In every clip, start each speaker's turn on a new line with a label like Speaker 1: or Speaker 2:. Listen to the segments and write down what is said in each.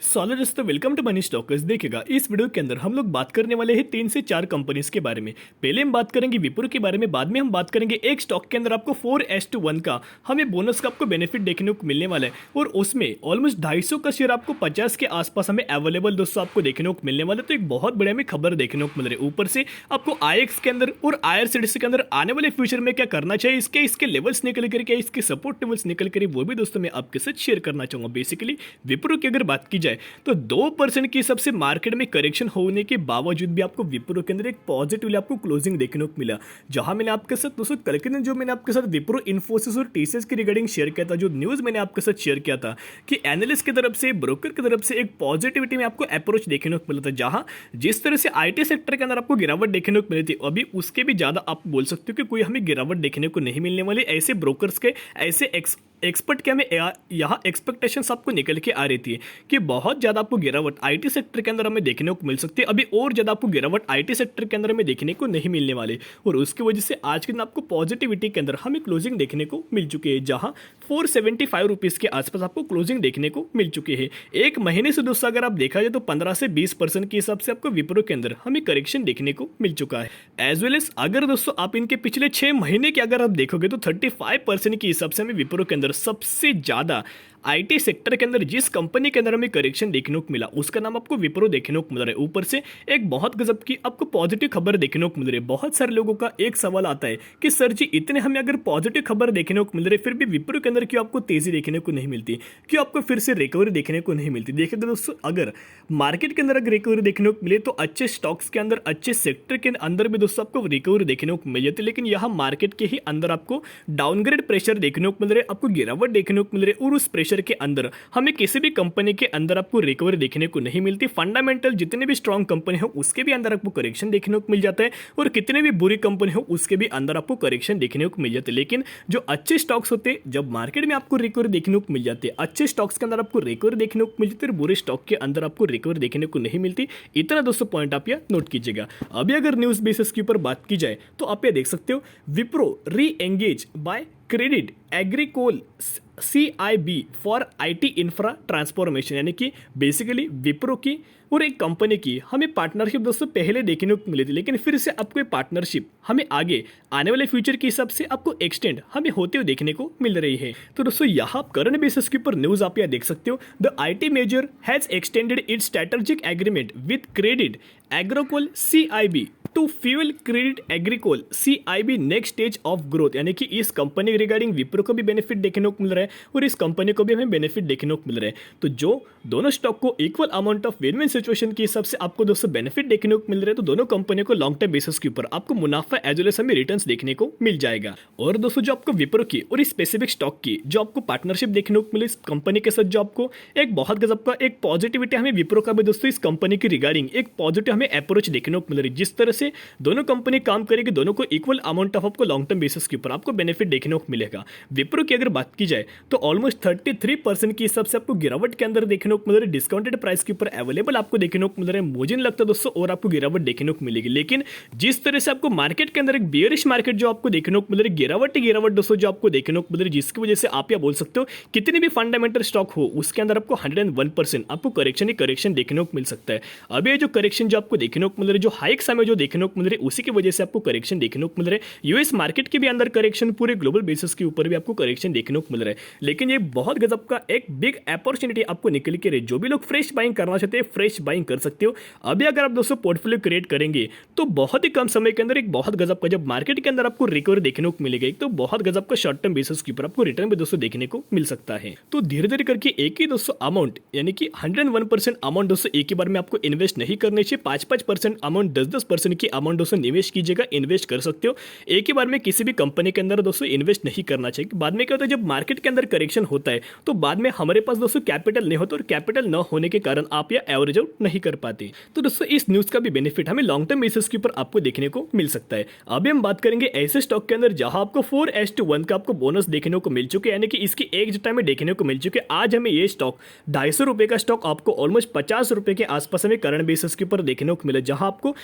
Speaker 1: Solid दोस्तों, welcome to money stalkers. देखिएगा, इस वीडियो के अंदर हम लोग बात करने वाले हैं 3 से 4 कंपनीज के बारे में। पहले हम बात करेंगे विप्रो के बारे में, बाद में हम बात करेंगे एक स्टॉक के अंदर आपको 4:1 का हमें बोनस का आपको बेनिफिट देखने को मिलने वाला है, और उसमें ऑलमोस्ट 250 का शेयर आपको 50 के आसपास हमें अवेलेबल दोस्तों आपको देखने को मिलने वाला है। तो एक बहुत बड़े हमें खबर देखने को मिल रही है। ऊपर से आपको आईएक्स के अंदर और आईआरसीटीसी के अंदर आने वाले फ्यूचर में क्या करना चाहिए, इसके लेवल्स निकल करके, इसके सपोर्ट लेवल्स निकल कर, वो भी दोस्तों मैं आपके साथ शेयर करना चाहूंगा। बेसिकली विप्रो की अगर बात की जाए तो 2% की सबसे मार्केट में करेक्शन होने के बावजूद भी आपको विप्रो के अंदर एक पॉजिटिवली आपको क्लोजिंग देखने को मिला। जहां मैंने आपके साथ दोस्तों कल के दिन जो मैंने आपके साथ विप्रो, इन्फोसिस और टीसीएस की रिगार्डिंग शेयर किया था, जो न्यूज मैंने आपके साथ शेयर किया था कि एनालिस्ट की तरफ से, ब्रोकर की तरफ से एक पॉजिटिविटी में आपको अप्रोच देखने को मिला था। जहां जिस तरह से आईटी सेक्टर के अंदर आपको गिरावट देखने को मिली थी, अभी उसके भी ज्यादा आप बोल सकते हो कि कोई हमें गिरावट देखने को नहीं मिलने वाली। ऐसे ब्रोकर्स के, ऐसे एक्सपर्ट के हमें यहाँ एक्सपेक्टेशंस आपको निकल के आ रही थी कि बहुत ज्यादा आपको गिरावट आईटी सेक्टर के अंदर हमें देखने को मिल सकती है। अभी और ज्यादा आपको गिरावट आईटी सेक्टर के अंदर हमें देखने को नहीं मिलने वाली, और उसकी वजह से आज के दिन आपको पॉजिटिविटी के अंदर हमें क्लोजिंग देखने को मिल चुकी है, जहां 475 रुपीज के आसपास आपको क्लोजिंग देखने को मिल चुकी है। एक महीने से दोस्तों अगर आप देखा जाए तो 15 से 20% के हिसाब से आपको विप्रो के अंदर हमें करेक्शन देखने को मिल चुका है। एज वेल एज अगर दोस्तों आप इनके पिछले 6 महीने के अगर आप देखोगे तो 35% के हिसाब से हमें विप्रो के अंदर सबसे ज्यादा आईटी सेक्टर के अंदर जिस कंपनी के अंदर हमें करेक्शन देखने को मिला, उसका नाम आपको विप्रो देखने को मिल रहा है। ऊपर से एक बहुत गजब की आपको पॉजिटिव खबर देखने को मिल रही है। बहुत सारे लोगों का एक सवाल आता है कि सर जी, इतने हमें अगर पॉजिटिव खबर देखने को मिल रही है, फिर भी विप्रो के अंदर क्यों आपको तेजी देखने को नहीं मिलती, क्यों आपको फिर से रिकवरी देखने को नहीं मिलती। देखिए दोस्तों, अगर मार्केट के अंदर अगर रिकवरी देखने को मिले तो अच्छे स्टॉक्स के अंदर, अच्छे सेक्टर के अंदर भी दोस्तों आपको रिकवरी देखने को मिल जाती है। लेकिन यहाँ मार्केट के ही अंदर आपको डाउनग्रेड प्रेशर देखने को मिल रहा है, आपको गिरावट देखने को मिल रही है, और उस प्रेशर के अंदर हमें किसी भी कंपनी के अंदर आपको रिकवरी देखने को नहीं मिलती। फंडामेंटल जितने भी स्ट्रांग कंपनी हो उसके भी अंदर आपको करेक्शन देखने को मिल जाता है, और कितने भी बुरी कंपनी हो उसके भी अंदर आपको करेक्शन देखने को मिल जाते हैं। लेकिन जो अच्छे स्टॉक्स होते हैं, जब मार्केट में आपको रिकवरी देखने को मिल जाती है, अच्छे स्टॉक्स के अंदर आपको रिकवरी देखने को मिल जाती है, बुरे स्टॉक के अंदर आपको रिकवरी देखने को नहीं मिलती। इतना दोस्तों पॉइंट आप यह नोट कीजिएगा। अभी अगर न्यूज बेसिस के ऊपर बात की जाए तो आप ये देख सकते हो, विप्रो री engage by credit Agricole CIB for IT infra transformation, यानी कि बेसिकली विप्रो की और एक कंपनी की हमें पार्टनरशिप दोस्तों पहले देखने को मिली थी, लेकिन फिर से आपको ये पार्टनरशिप हमें आगे आने वाले फ्यूचर के हिसाब से आपको एक्सटेंड हमें होते हुए देखने को मिल रही है। तो दोस्तों यहाँ करंट बेसिस के ऊपर न्यूज आप यहाँ देख सकते हो, the IT major has extended its strategic agreement with Credit Agricole CIB to fuel Credit Agricole CIB next stage of growth, यानी कि इस कंपनी रिगार्डिंग विप्रो को भी बेनिफिट देखने को मिल रहा है और इस कंपनी को भी हमें बेनिफिट देखने को मिल रहा है। तो जो दोनों स्टॉक को equal amount of win win situation के हिसाब से आपको दोस्तों बेनिफिट देखने को मिल रहा है, तो दोनों कंपनियों को लॉन्ग टर्म बेसिस के ऊपर आपको मुनाफा एज वेल एज हमें रिटर्न्स देखने को मिल जाएगा। और दोस्तों जो आपको विप्रो की और इस स्पेसिफिक स्टॉक की जो आपको पार्टनरशिप देखने को मिले इस कंपनी के साथ, जो आपको एक बहुत गजब का एक पॉजिटिविटी हमें विप्रो का भी दोस्तों इस कंपनी की रिगार्डिंग एक पॉजिटिव हमें अप्रोच देखने को मिल रही है। जिस तरह से दोनों कंपनी काम करेगी, दोनों को इक्वल अमाउंट ऑफ आपको लॉन्ग टर्म बेसिस के ऊपर आपको बेनिफिट देखने को मिलेगा। विप्रो की अगर बात की जाए तो ऑलमोस्ट 33% की हिसाब से आपको गिरावट के अंदर देखने को मिल रहा है, डिस्काउंटेड प्राइस के ऊपर अवेलेबल आपको देखने को मिल रहा है। मुझे नहीं लगता दोस्तों और आपको गिरावट देखने को मिलेगी, लेकिन जिस तरह से आपको मार्केट के अंदर एक बियरिश मार्केट जो आपको देखने को मिल रही है, गिरावट दोस्तों जो आपको देखने को मिल रही है, जिसकी वजह से आप यह बोल सकते हो कितने भी फंडामेंटल स्टॉक हो उसके अंदर आपको 101% आपको करेक्शन ही करेक्शन देखने को मिल सकता है। अभी ये जो करेक्शन जो आपको देखने को मिल रही है, जो हाइक्स हमें जो देखने को मिल रही है, उसी की वजह से आपको करेक्शन देखने को मिल रहा है। यूएस मार्केट के भी अंदर करेक्शन, पूरे ग्लोबल बेसिस के ऊपर भी आपको करेक्शन देखने को मिल रहा है। लेकिन ये बहुत गजब का एक बिग अपॉर्चुनिटी आपको निकल के रही। जो भी लोग फ्रेश बाइंग करना चाहते हैं, फ्रेश बाइंग कर सकते हो। अभी अगर आप दोस्तों पोर्टफोलियो क्रिएट करेंगे तो बहुत ही कम समय के अंदर एक बहुत गजब का, जब मार्केट के अंदर आपको रिकवरी देखने को मिलेगी, तो बहुत गजब का शॉर्ट टर्म बेसिस के ऊपर आपको रिटर्न भी दोस्तों देखने को मिल सकता है। तो धीरे धीरे करके एक ही दोस्तों अमाउंट, यानी कि 101% अमाउंट दोस्तों एक ही बार में आपको इन्वेस्ट नहीं करनी चाहिए। 5% अमाउंट, 10% की अमाउंट दोस्तों निवेश कीजिएगा, इन्वेस्ट कर सकते हो। एक ही बार में किसी भी कंपनी के अंदर दोस्तों इन्वेस्ट नहीं करना चाहिए। बाद में क्या होता है, जब मार्केट के अंदर करेक्शन होता है तो बाद में हमारे पास दोस्तों कैपिटल नहीं होता, और कैपिटल न होने के कारण आप यह एवरेज आउट नहीं कर पाते। तो दोस्तों इस न्यूज का भी बेनिफिट हमें लॉन्ग टर्म बेसिस के ऊपर आपको देखने को मिल सकता है। अभी हम बात करेंगे ऐसे स्टॉक के अंदर जहां आपको 4:1 का आपको बोनस देखने को मिल चुके हैं, यानी कि इसकी एक जटा में देखने को मिल चुके हैं। आज हमें ये स्टॉक 250 रुपए का स्टॉक आपको ऑलमोस्ट 50 रुपए के आसपास हमें करंट बेसिस के ऊपर देखने को मिला, जहां आपको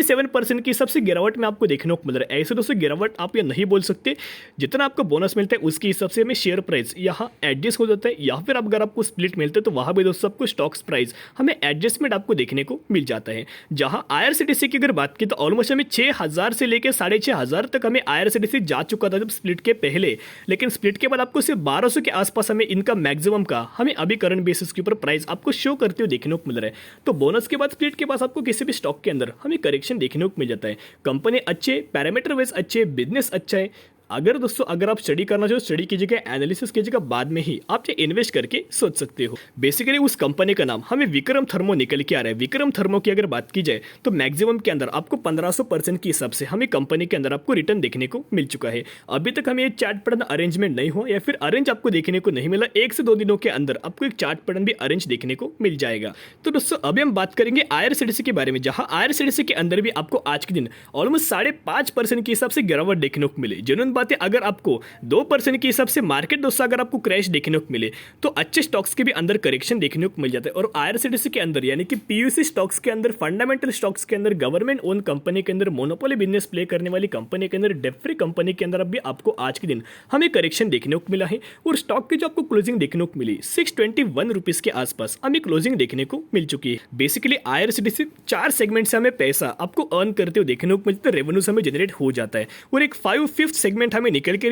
Speaker 1: 27% की सबसे गिरावट में आपको देखने को मिल रहा है। ऐसे दोस्तों गिरावट आप ये नहीं बोल सकते, जितना आपको बोनस मिलता है उसके हिसाब से हमें शेयर प्राइस यहाँ एडजस्ट हो जाता है, या फिर अगर आपको स्प्लिट मिलता है तो वहाँ भी दोस्तों आपको स्टॉक्स प्राइस हमें एडजस्टमेंट आपको देखने को मिल जाता है। जहाँ IRCTC की अगर बात की तो ऑलमोस्ट हमें 6,000 से लेकर 6,500 तक हमें IRCTC जा चुका था जब स्प्लिट के पहले, लेकिन स्प्लिट के बाद आपको सिर्फ 1200 के आसपास हमें इनका मैक्सिमम का हमें अभी करंट बेसिस के ऊपर प्राइस आपको शो करते हुए देखने को मिल रहा है। तो बोनस के बाद स्प्लिट के पास आपको किसी भी स्टॉक के अंदर हमें करेक्शन देखने को मिल जाता है। कंपनी अच्छे, पैरामीटर वाइज अच्छे, बिजनेस अच्छा है। अगर दोस्तों अगर आप स्टडी करना चाहो, स्टडी कीजिएगा, एनालिसिस कीजिएगा, बाद में ही आप ये इन्वेस्ट करके सोच सकते हो। बेसिकली उस कंपनी का नाम हमें विक्रम थर्मो निकल के आ रहा है। विक्रम थर्मो की अगर बात की जाए तो मैक्सिमम के अंदर आपको 1500% के हिसाब से हमें कंपनी के अंदर आपको रिटर्न देखने को मिल चुका है। अभी तक हमें एक चार्ट पैटर्न अरेंजमेंट नहीं हुआ या फिर अरेंज आपको देखने को नहीं मिला, 1 से 2 दिनों के अंदर आपको एक चार्ट पैटर्न भी अरेंज देखने को मिल जाएगा। तो दोस्तों अभी हम बात करेंगे IRCTC के बारे में, जहां IRCTC के अंदर भी आपको आज के दिन ऑलमोस्ट 5.5% के हिसाब से गिरावट देखने को मिले। जेन्युइन बात है, अगर आपको 2% के हिसाब से मार्केट दोस्तों अगर आपको क्रैश देखने को मिले तो अच्छे स्टॉक्स के भी अंदर करेक्शन देखने को मिल जाता है। और IRCTC के अंदर यानी कि PUC स्टॉक्स के अंदर, फंडामेंटल स्टॉक्स के अंदर, गवर्नमेंट ओन कंपनी के अंदर, मोनोपोली बिजनेस प्ले करने वाली कंपनी के अंदर, डेट फ्री कंपनी के अंदर भी आपको आज के दिन हमें करेक्शन देखने को मिला है। और स्टॉक की जो आपको क्लोजिंग देखने को मिली 621 रुपीज के आसपास हमें क्लोजिंग देखने को मिल चुकी है। बेसिकली IRCTC 4 सेगमेंट से हमें पैसा आपको अर्न करते हुए देखने को मिलता है, रेवेन्यू हमें जनरेट हो जाता है। और एक 5th सेगमेंट हमें निकल के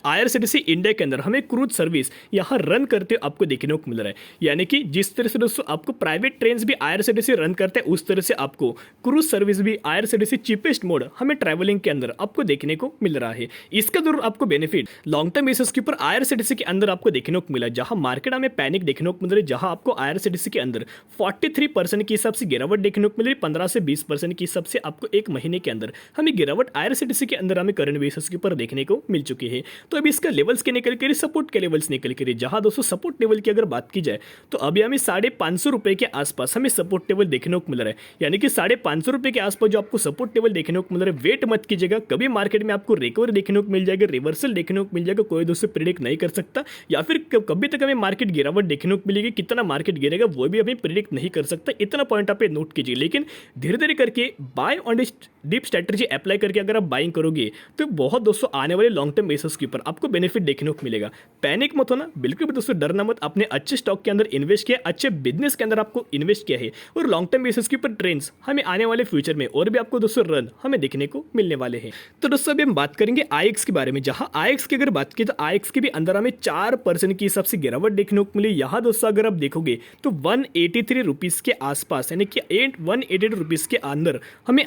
Speaker 1: IRCTC इंडिया के अंदर हमें क्रूज सर्विस यहाँ रन करते हुए आपको देखने को मिल रहा है। यानी कि जिस तरह से दोस्तों आपको प्राइवेट ट्रेन भी IRCTC रन करते हैं, उस तरह से आपको क्रूज सर्विस भी IRCTC चीपेस्ट मोड हमें ट्रैवलिंग के अंदर आपको देखने को मिल रहा है। इसका जरूर आपको बेनिफिट लॉन्ग टर्म बेसिस के ऊपर IRCTC के अंदर आपको देखने को मिला, जहां मार्केट हमें पैनिक देखने को मिल रही है, जहां आपको IRCTC के अंदर 43% के हिसाब से गिरावट देखने को मिल रही, 15 से 20% के हिसाब से आपको एक महीने के अंदर हमें गिरावट IRCTC के अंदर हमें करंट बेसिस के ऊपर देखने को मिल चुकी है। तो अभी इसका लेवल्स के निकल के सपोर्ट के लेवल्स निकल के, जहां दोस्तों सपोर्ट लेवल की अगर बात की जाए तो अभी हमें 550 रुपए के आसपास हमें सपोर्ट लेवल देखने को मिल रहा है। यानी कि 550 रुपए के आसपास जो आपको सपोर्ट लेवल देखने को मिल रहा है, वेट मत कीजिएगा, कभी मार्केट में आपको रिकवरी देखने को मिल जाएगा, रिवर्सल देखने को मिल जाएगा, कोई दोस्तों प्रिडिक्ट नहीं कर सकता, या फिर कभी तक हमें मार्केट गिरावट देखने को मिलेगी, कितना मार्केट गिरेगा वो भी हमें प्रिडिक्ट नहीं कर सकता। इतना पॉइंट आप नोट कीजिए। लेकिन धीरे धीरे करके buy on dip strategy apply करके अगर आप बाइंग करोगे तो बहुत दोस्तों आने वाले लॉन्ग टर्म बेसिस के ऊपर आपको बेनिफिट देखने को मिलेगा। पैनिक मत होना, बिल्कुल भी दोस्तों डरना मत। अपने अच्छे स्टॉक के अंदर इन्वेस्ट किया, अच्छे बिजनेस के अंदर आपको इन्वेस्ट किया है, और लॉन्ग टर्म बेसिस के ऊपर ट्रेंड्स हमें आने वाले फ्यूचर में और भी आपको दोस्तों रन हमें देखने को मिलने वाले हैं। तो दोस्तों अभी हम बात करेंगे IX के बारे में, जहां IX की अगर बात की तो IX के भी अंदर हमें 4% की हिसाब से गिरावट देखने को मिली। यहाँ दोस्तों अगर आप देखोगे तो 183 रुपीज के आसपास यानी कि 180 रुपीज के अंदर हमें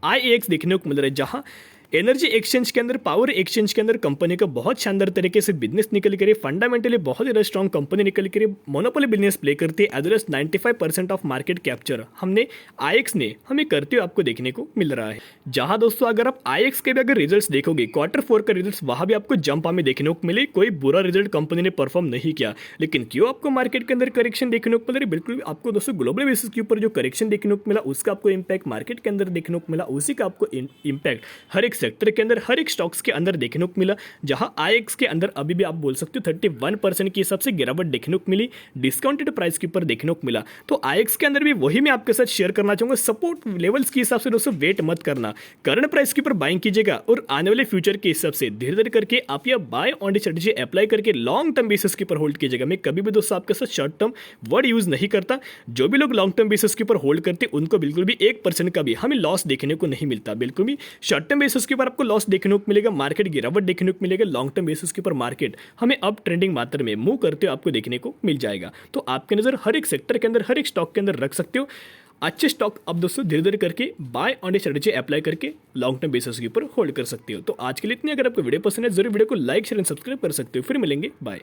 Speaker 1: IX देखने को मिल रहा है, जहां एनर्जी एक्सचेंज के अंदर, पावर एक्सचेंज के अंदर कंपनी का बहुत शानदार तरीके से बिजनेस निकल कर, फंडामेंटली बहुत ज़्यादा स्ट्रॉन्ग कंपनी निकल कर मोनोपोली बिजनेस प्ले करती है। एज 95% ऑफ मार्केट कैप्चर हमने IX ने हमें करते हुए आपको देखने को मिल रहा है। जहां दोस्तों अगर आप IX के भी अगर रिजल्ट्स देखोगे, Q4 का रिजल्ट्स, वहां भी आपको जंप हमें देखने को मिले। कोई बुरा रिजल्ट कंपनी ने परफॉर्म नहीं किया, लेकिन क्यों आपको मार्केट के अंदर करेक्शन देखने को मिल रही, बिल्कुल आपको दोस्तों ग्लोबल बेसिस के ऊपर जो करेक्शन देखने को मिला उसका आपको इंपैक्ट मार्केट के अंदर देखने को मिला, उसी का आपको इंपैक्ट हर एक सेक्टर के अंदर, हर एक स्टॉक्स के अंदर देखने को मिला। जहां IX के अंदर अभी भी आप बोल सकते हो 31% की सबसे गिरावट देखने को मिली, डिस्काउंटेड प्राइस के ऊपर देखने को मिला। तो IX के अंदर भी वही मैं आपके साथ शेयर करना चाहूंगा। सपोर्ट लेवल्स के हिसाब से दोस्तों वेट मत करना, करंट प्राइस के ऊपर बाइंग कीजिएगा, और आने वाले फ्यूचर के हिसाब से धीरे धीरे करके आप यह बाय ऑन स्ट्रेटजी अप्लाई करके लॉन्ग टर्म बेसिस के ऊपर होल्ड कीजिएगा। मैं कभी भी दोस्तों आपके साथ शॉर्ट टर्म वर्ड यूज नहीं करता। जो भी लोग लॉन्ग टर्म बेसिस के ऊपर होल्ड करते उनको बिल्कुल भी 1% का भी हमें लॉस देखने को नहीं मिलता। बिल्कुल भी शॉर्ट टर्म बेसिस के ऊपर आपको लॉस देखने को मिलेगा, मार्केट गिरावट देखने को मिलेगा। लॉन्ग टर्म बेसिस के ऊपर मार्केट हमें अप ट्रेंडिंग मात्रा में मूव करते हुए आपको देखने को मिल जाएगा। तो आपके नजर हर एक सेक्टर के अंदर, हर एक स्टॉक के अंदर रख सकते हो। अच्छे स्टॉक अब दोस्तों धीरे धीरे करके बाय ऑन स्ट्रेटजी अप्लाई करके लॉन्ग टर्म बेसिस के ऊपर होल्ड कर सकते हो। तो आज के लिए इतनी। अगर आपको वीडियो पसंद है जरूर वीडियो को लाइक, शेयर एंड सब्सक्राइब कर सकते हो। फिर मिलेंगे, बाय।